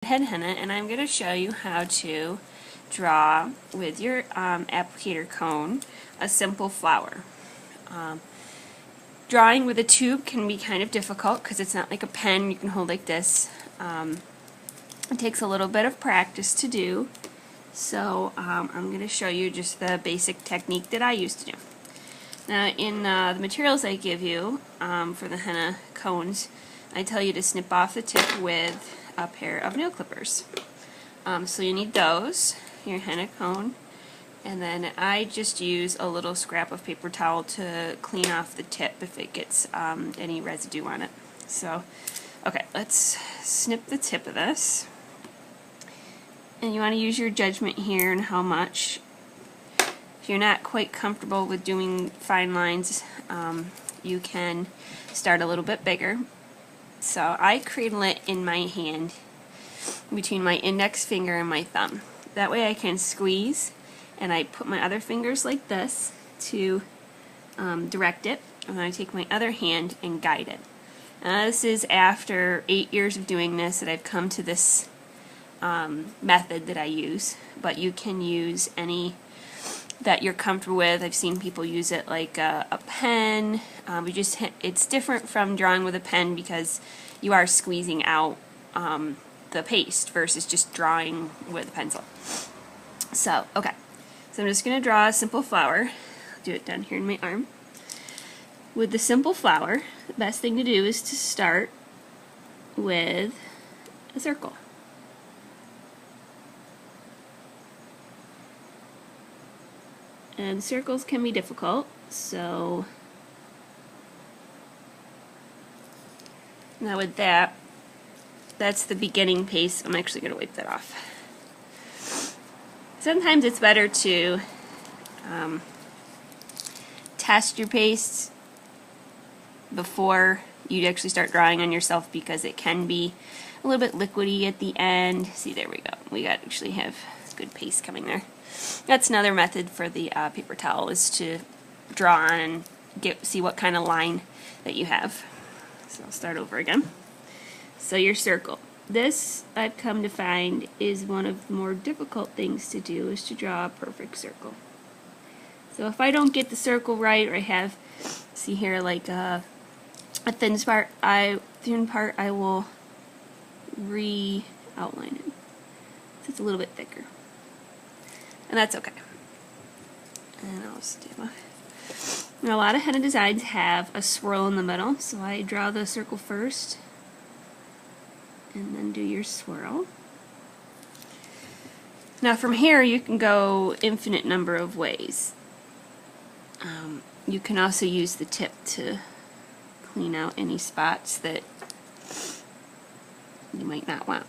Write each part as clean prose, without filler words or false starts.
Henna, and I'm going to show you how to draw with your applicator cone a simple flower. Drawing with a tube can be kind of difficult because it's not like a pen you can hold like this. It takes a little bit of practice to do, so I'm going to show you just the basic technique that I used to do. Now in the materials I give you for the henna cones, I tell you to snip off the tip with a pair of nail clippers. So you need those, your henna cone, and then I just use a little scrap of paper towel to clean off the tip if it gets any residue on it. So, okay, let's snip the tip of this. And you want to use your judgment here and how much. If you're not quite comfortable with doing fine lines, you can start a little bit bigger. So I cradle it in my hand between my index finger and my thumb. That way I can squeeze, and I put my other fingers like this to direct it, and then I take my other hand and guide it. This is after 8 years of doing this that I've come to this method that I use, but you can use any that you're comfortable with. I've seen people use it like a pen. It's different from drawing with a pen because you are squeezing out the paste versus just drawing with a pencil. So, okay. So I'm just going to draw a simple flower. I'll do it down here in my arm. With the simple flower, the best thing to do is to start with a circle. And circles can be difficult, so now with that, that's the beginning pace. I'm actually going to wipe that off. Sometimes it's better to test your paste before you actually start drawing on yourself because it can be a little bit liquidy at the end. See, there we go. We actually have good paste coming there. That's another method for the paper towel, is to draw on and see what kind of line that you have. So I'll start over again. So your circle. This, I've come to find, is one of the more difficult things to do, is to draw a perfect circle. So if I don't get the circle right, or I have, see here, like a thin part, I will re-outline it. So it's a little bit thicker. And that's okay. And I'll just do now, a lot of henna designs have a swirl in the middle, so I draw the circle first and then do your swirl. Now from here you can go infinite number of ways. You can also use the tip to clean out any spots that you might not want.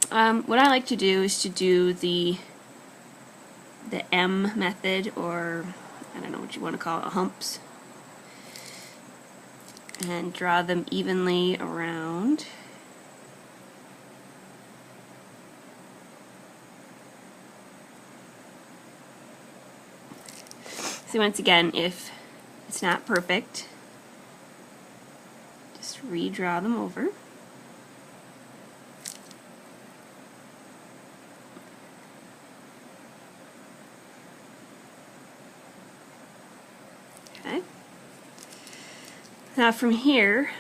What I like to do is to do the M method, or I don't know what you want to call it, humps, and draw them evenly around. So once again, if it's not perfect, just redraw them over. Okay. Now from here,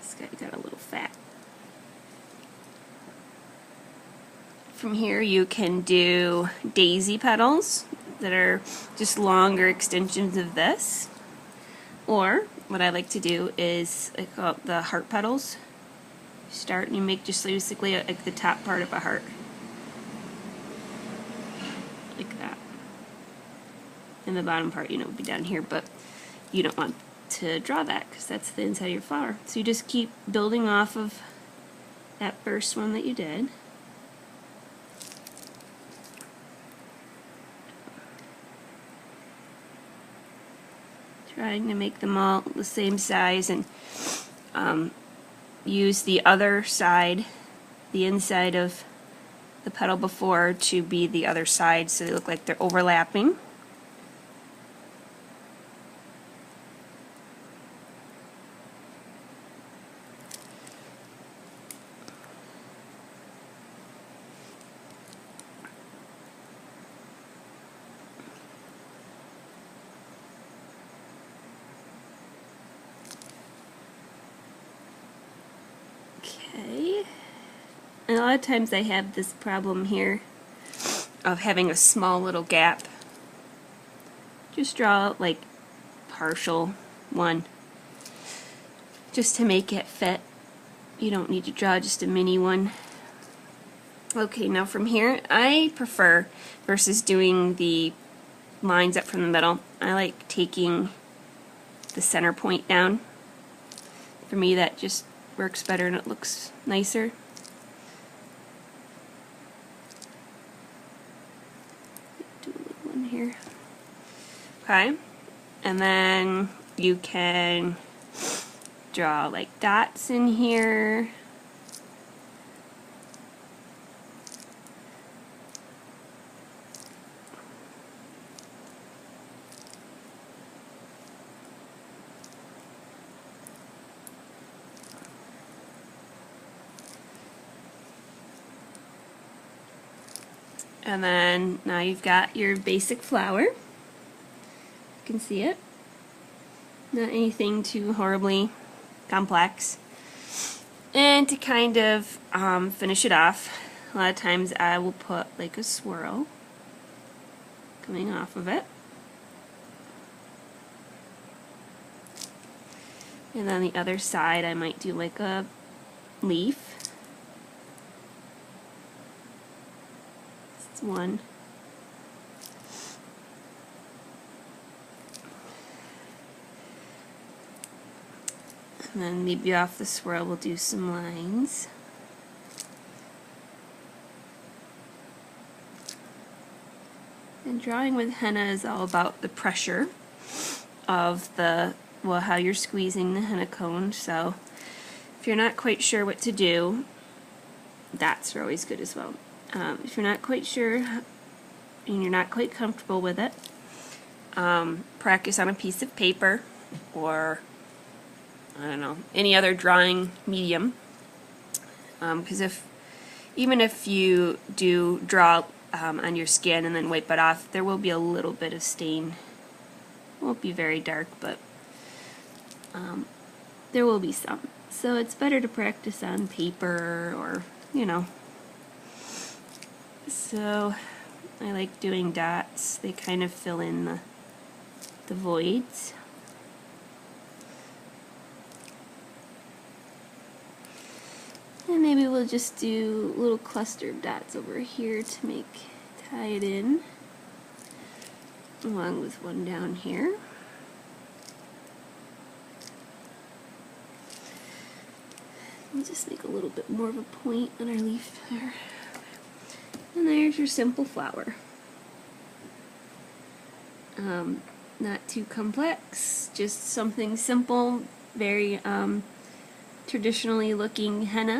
this guy got a little fat. From here you can do daisy petals that are just longer extensions of this. Or what I like to do is, I call it the heart petals. You start and you make just basically like the top part of a heart. Like that. And the bottom part, would be down here, but you don't want to draw that because that's the inside of your flower. So you just keep building off of that first one that you did. Trying to make them all the same size, and use the other side, the inside of the petal before, to be the other side so they look like they're overlapping. And a lot of times I have this problem here of having a small little gap. Just draw like partial one just to make it fit. You don't need to draw just a mini one. Okay, now from here, I prefer, versus doing the lines up from the middle, I like taking the center point down. For me, that just works better and it looks nicer. Do a little one here. Okay, and then you can draw like dots in here. And then now you've got your basic flower. You can see it. Not anything too horribly complex. And to kind of finish it off, a lot of times I will put like a swirl coming off of it. And on the other side I might do like a leaf. That's one. And then maybe off the swirl we'll do some lines. And drawing with henna is all about the pressure of the, well, how you're squeezing the henna cone. So if you're not quite sure what to do, dots are always good as well. If you're not quite sure and you're not quite comfortable with it, practice on a piece of paper or I don't know, any other drawing medium. Because even if you do draw on your skin and then wipe it off, there will be a little bit of stain. It won't be very dark, but there will be some. So it's better to practice on paper or, you know. So I like doing dots. They kind of fill in the voids. And maybe we'll just do little cluster of dots over here to tie it in, along with one down here. We'll just make a little bit more of a point on our leaf there. And there's your simple flower. Not too complex, just something simple, very traditionally looking henna.